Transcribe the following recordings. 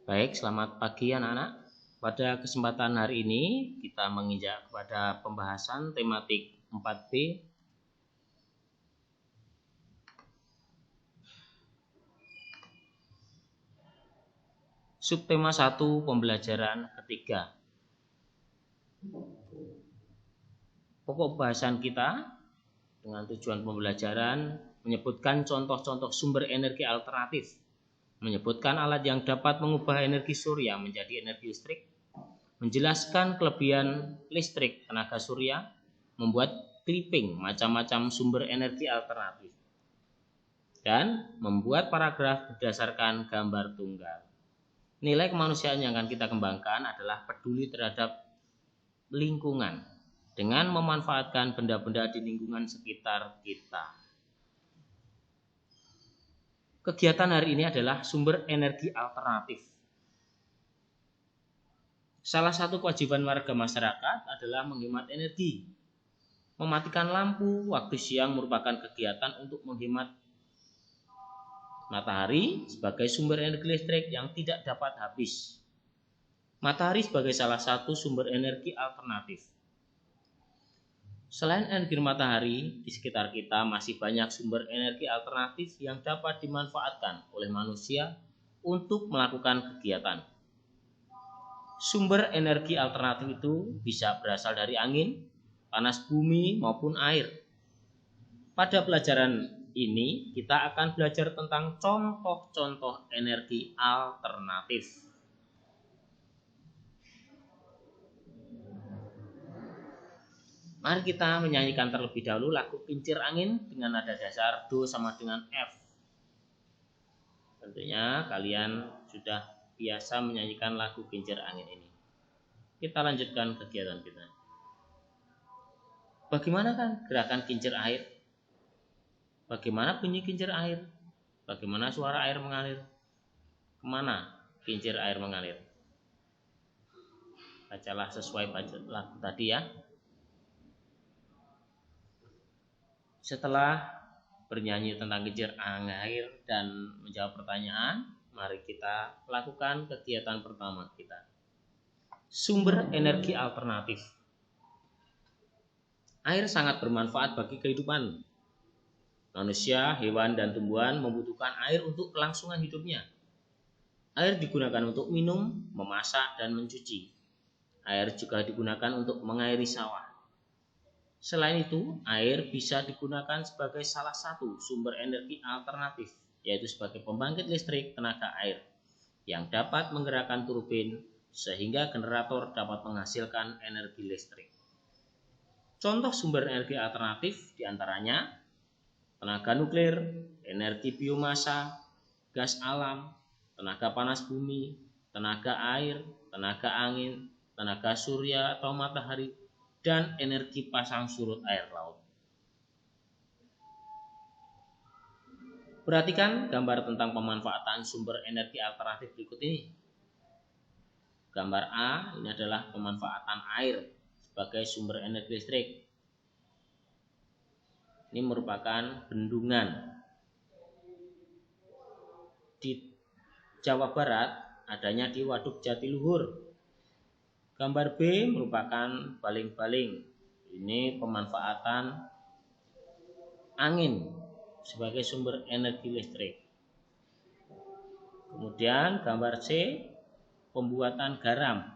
Baik, selamat pagi anak-anak. Pada kesempatan hari ini kita menginjak kepada pembahasan tematik 4B. Subtema 1 pembelajaran ketiga. Pokok bahasan kita dengan tujuan pembelajaran menyebutkan contoh-contoh sumber energi alternatif, menyebutkan alat yang dapat mengubah energi surya menjadi energi listrik, menjelaskan kelebihan listrik tenaga surya, membuat clipping macam-macam sumber energi alternatif, dan membuat paragraf berdasarkan gambar tunggal. Nilai kemanusiaan yang akan kita kembangkan adalah peduli terhadap lingkungan dengan memanfaatkan benda-benda di lingkungan sekitar kita. Kegiatan hari ini adalah sumber energi alternatif. Salah satu kewajiban warga masyarakat adalah menghemat energi. Mematikan lampu waktu siang merupakan kegiatan untuk menghemat matahari sebagai sumber energi listrik yang tidak dapat habis. Matahari sebagai salah satu sumber energi alternatif. Selain energi matahari, di sekitar kita masih banyak sumber energi alternatif yang dapat dimanfaatkan oleh manusia untuk melakukan kegiatan. Sumber energi alternatif itu bisa berasal dari angin, panas bumi, maupun air. Pada pelajaran ini, kita akan belajar tentang contoh-contoh energi alternatif. Mari kita menyanyikan terlebih dahulu lagu Kincir Angin dengan nada dasar Do sama dengan F. Tentunya kalian sudah biasa menyanyikan lagu Kincir Angin ini. Kita lanjutkan kegiatan kita. Bagaimana kan gerakan kincir air? Bagaimana bunyi kincir air? Bagaimana suara air mengalir? Kemana kincir air mengalir? Bacalah sesuai lagu tadi ya. Setelah bernyanyi tentang kincir air dan menjawab pertanyaan, mari kita lakukan kegiatan pertama kita. Sumber energi alternatif. Air sangat bermanfaat bagi kehidupan. Manusia, hewan, dan tumbuhan membutuhkan air untuk kelangsungan hidupnya. Air digunakan untuk minum, memasak, dan mencuci. Air juga digunakan untuk mengairi sawah. Selain itu, air bisa digunakan sebagai salah satu sumber energi alternatif, yaitu sebagai pembangkit listrik tenaga air, yang dapat menggerakkan turbin sehingga generator dapat menghasilkan energi listrik. Contoh sumber energi alternatif diantaranya tenaga nuklir, energi biomasa, gas alam, tenaga panas bumi, tenaga air, tenaga angin, tenaga surya atau matahari, dan energi pasang surut air laut. Perhatikan gambar tentang pemanfaatan sumber energi alternatif berikut ini. Gambar A ini adalah pemanfaatan air sebagai sumber energi listrik. Ini merupakan bendungan di Jawa Barat, adanya di Waduk Jatiluhur. Gambar B merupakan baling-baling. Ini pemanfaatan angin sebagai sumber energi listrik. Kemudian gambar C, pembuatan garam,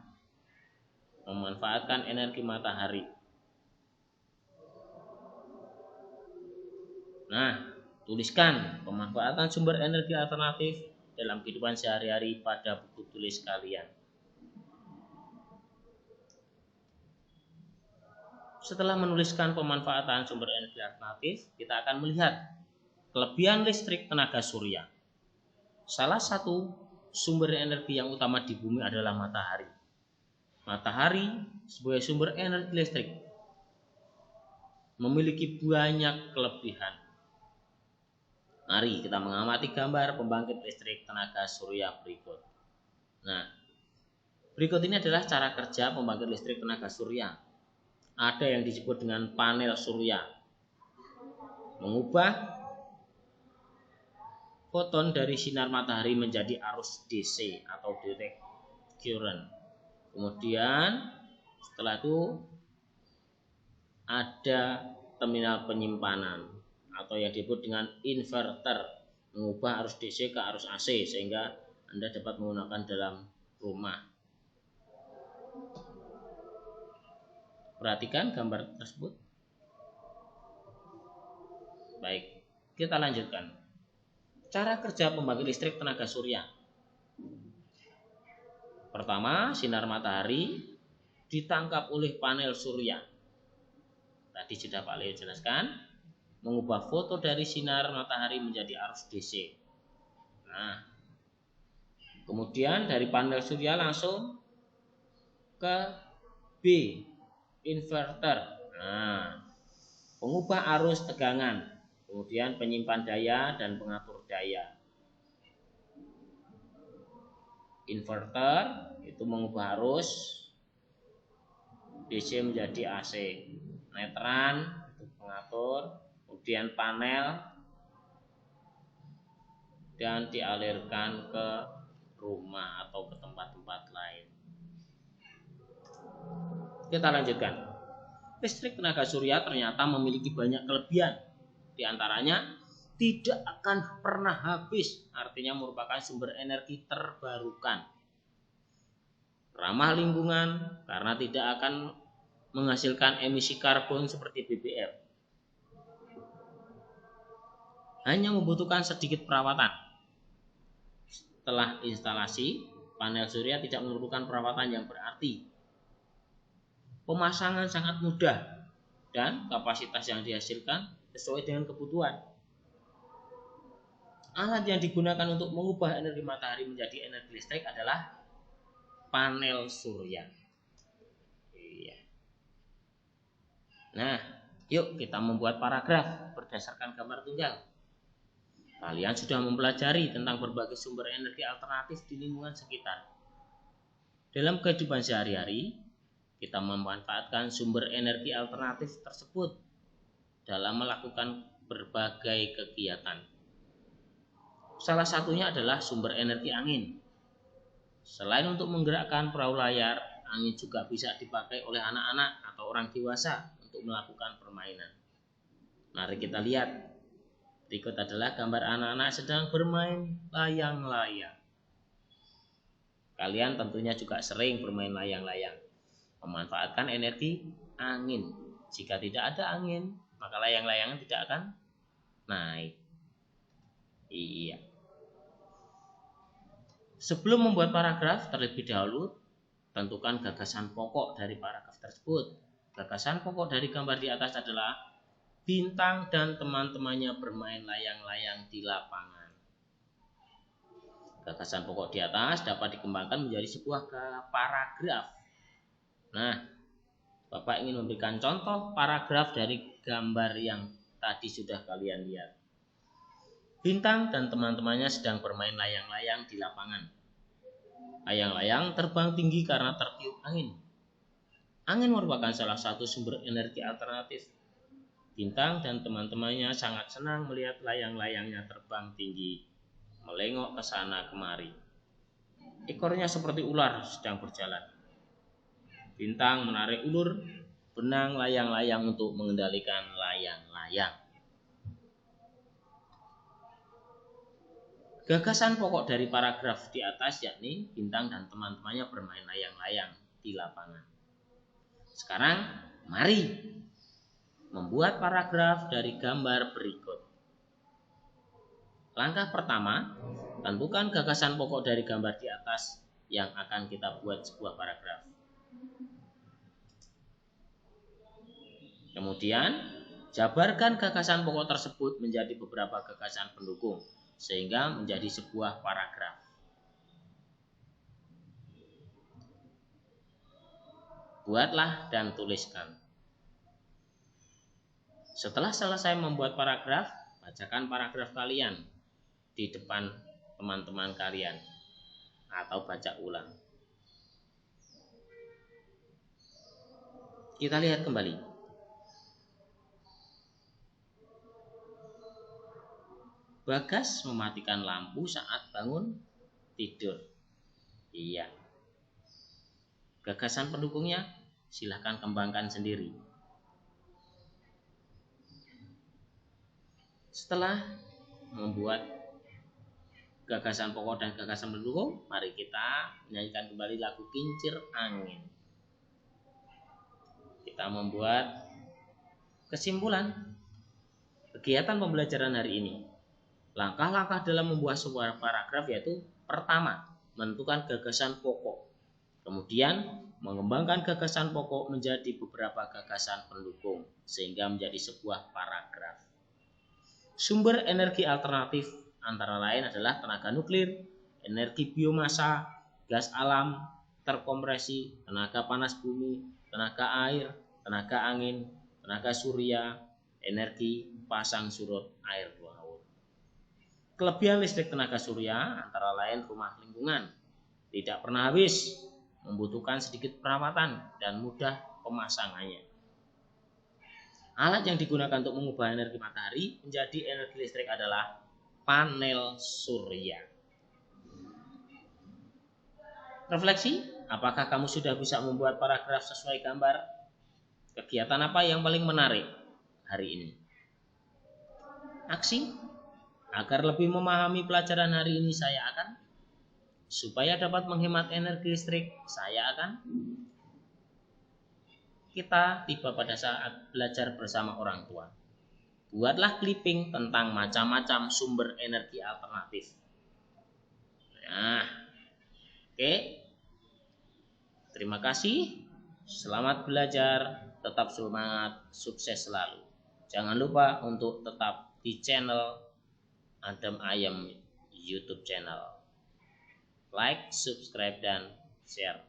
memanfaatkan energi matahari. Nah, tuliskan pemanfaatan sumber energi alternatif dalam kehidupan sehari-hari pada buku tulis kalian. Setelah menuliskan pemanfaatan sumber energi alternatif, kita akan melihat kelebihan listrik tenaga surya. Salah satu sumber energi yang utama di bumi adalah matahari. Matahari sebagai sumber energi listrik memiliki banyak kelebihan. Mari kita mengamati gambar pembangkit listrik tenaga surya berikut. Nah, berikut ini adalah cara kerja pembangkit listrik tenaga surya. Ada yang disebut dengan panel surya, mengubah foton dari sinar matahari menjadi arus DC atau direct current. Kemudian setelah itu ada terminal penyimpanan atau yang disebut dengan inverter, mengubah arus DC ke arus AC sehingga Anda dapat menggunakan dalam rumah. Perhatikan gambar tersebut. Baik, kita lanjutkan. Cara kerja pembangkit listrik tenaga surya. Pertama, sinar matahari ditangkap oleh panel surya. Tadi sudah Pak Leo jelaskan, mengubah foto dari sinar matahari menjadi arus DC. Nah, kemudian dari panel surya langsung ke B, inverter. Nah, pengubah arus tegangan, kemudian penyimpan daya dan pengatur daya. Inverter itu mengubah arus DC menjadi AC. Meteran itu pengatur, kemudian panel dan dialirkan ke rumah atau ke tempat-tempat lain. Kita lanjutkan. Listrik tenaga surya ternyata memiliki banyak kelebihan. Di antaranya tidak akan pernah habis, artinya merupakan sumber energi terbarukan. Ramah lingkungan karena tidak akan menghasilkan emisi karbon seperti BBM. Hanya membutuhkan sedikit perawatan. Setelah instalasi, panel surya tidak memerlukan perawatan yang berarti. Pemasangan sangat mudah dan kapasitas yang dihasilkan sesuai dengan kebutuhan. Alat yang digunakan untuk mengubah energi matahari menjadi energi listrik adalah panel surya. Nah, yuk kita membuat paragraf berdasarkan gambar tunggal. Kalian sudah mempelajari tentang berbagai sumber energi alternatif di lingkungan sekitar. Dalam kehidupan sehari-hari, kita memanfaatkan sumber energi alternatif tersebut dalam melakukan berbagai kegiatan. Salah satunya adalah sumber energi angin. Selain untuk menggerakkan perahu layar, angin juga bisa dipakai oleh anak-anak atau orang dewasa untuk melakukan permainan. Mari kita lihat. Berikut adalah gambar anak-anak sedang bermain layang-layang. Kalian tentunya juga sering bermain layang-layang, memanfaatkan energi angin. Jika tidak ada angin, maka layang-layangan tidak akan naik. Iya. Sebelum membuat paragraf, terlebih dahulu tentukan gagasan pokok dari paragraf tersebut. Gagasan pokok dari gambar di atas adalah Bintang dan teman-temannya bermain layang-layang di lapangan. Gagasan pokok di atas dapat dikembangkan menjadi sebuah paragraf. Nah, Bapak ingin memberikan contoh paragraf dari gambar yang tadi sudah kalian lihat. Bintang dan teman-temannya sedang bermain layang-layang di lapangan. Layang-layang terbang tinggi karena tertiup angin. Angin merupakan salah satu sumber energi alternatif. Bintang dan teman-temannya sangat senang melihat layang-layangnya terbang tinggi, melengok ke sana kemari. Ekornya seperti ular sedang berjalan. Bintang menarik ulur benang layang-layang untuk mengendalikan layang-layang. Gagasan pokok dari paragraf di atas yakni Bintang dan teman-temannya bermain layang-layang di lapangan. Sekarang mari membuat paragraf dari gambar berikut. Langkah pertama, tentukan gagasan pokok dari gambar di atas yang akan kita buat sebuah paragraf. Kemudian, jabarkan gagasan pokok tersebut menjadi beberapa gagasan pendukung sehingga menjadi sebuah paragraf. Buatlah dan tuliskan. Setelah selesai membuat paragraf, bacakan paragraf kalian di depan teman-teman kalian atau baca ulang. Kita lihat kembali. Bagas mematikan lampu saat bangun tidur. Iya. Gagasan pendukungnya silahkan kembangkan sendiri. Setelah membuat gagasan pokok dan gagasan pendukung, mari kita menyanyikan kembali lagu Kincir Angin. Kita membuat kesimpulan kegiatan pembelajaran hari ini. Langkah-langkah dalam membuat sebuah paragraf yaitu: pertama, menentukan gagasan pokok. Kemudian, mengembangkan gagasan pokok menjadi beberapa gagasan pendukung sehingga menjadi sebuah paragraf. Sumber energi alternatif antara lain adalah tenaga nuklir, energi biomasa, gas alam, terkompresi, tenaga panas bumi, tenaga air, tenaga angin, tenaga surya, energi pasang surut air laut. Kelebihan listrik tenaga surya antara lain rumah lingkungan, tidak pernah habis, membutuhkan sedikit perawatan dan mudah pemasangannya. Alat yang digunakan untuk mengubah energi matahari menjadi energi listrik adalah panel surya. Refleksi, apakah kamu sudah bisa membuat paragraf sesuai gambar? Kegiatan apa yang paling menarik hari ini? Aksi, agar lebih memahami pelajaran hari ini supaya dapat menghemat energi listrik, kita tiba pada saat belajar bersama orang tua. Buatlah clipping tentang macam-macam sumber energi alternatif. Nah, oke. Terima kasih. Selamat belajar, tetap semangat, sukses selalu. Jangan lupa untuk tetap di channel Adem Ayem YouTube channel. Like, subscribe, dan share.